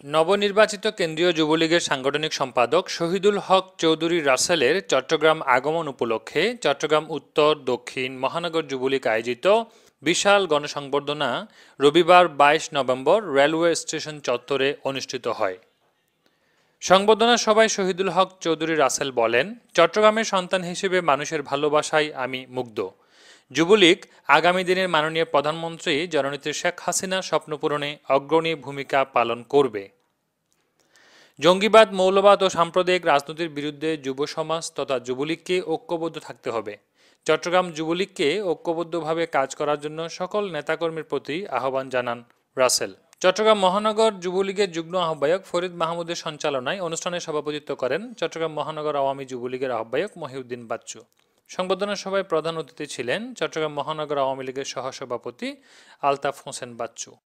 নবনির্বাচিত কেন্দ্রীয় যুবলীগের সাংগঠনিক সম্পাদক শহীদুল হক চৌধুরী রাসেলের চট্টগ্রাম আগমন উপলক্ষে চট্টগ্রাম উত্তর দক্ষিণ মহানগর যুবলীগ আয়োজিত বিশাল গণসংবর্ধনা রবিবার ২২ নভেম্বর রেলওয়ে স্টেশন চত্বরে অনুষ্ঠিত হয়। সংবর্ধনা সভায় শহীদুল হক চৌধুরী রাসেল বলেন, চট্টগ্রামের সন্তান হিসেবে মানুষের ভালোবাসায় আমি মুগ্ধ। যুবলীগ আগামী দিনের মাননীয় প্রধানমন্ত্রী জননেত্রী শেখ হাসিনার স্বপ্ন পূরণে অগ্রণী ভূমিকা পালন করবে। জঙ্গিবাদ, মৌলবাদ ও সাম্প্রদায়িক রাজনীতির বিরুদ্ধে যুব সমাজ তথা যুবলীগকে ঐক্যবদ্ধ থাকতে হবে। চট্টগ্রাম যুবলীগকে ঐক্যবদ্ধভাবে কাজ করার জন্য সকল নেতাকর্মীর প্রতি আহ্বান জানান রাসেল। চট্টগ্রাম মহানগর যুবলীগের যুগ্ম আহ্বায়ক ফরিদ মাহমুদের সঞ্চালনায় অনুষ্ঠানে সভাপতিত্ব করেন চট্টগ্রাম মহানগর আওয়ামী যুবলীগের আহ্বায়ক মহিউদ্দিন বাচ্চু। সংবর্ধনা সভায় প্রধান অতিথি ছিলেন চট্টগ্রাম মহানগর আওয়ামী লীগের সহসভাপতি আলতাফ হোসেন বাচ্চু।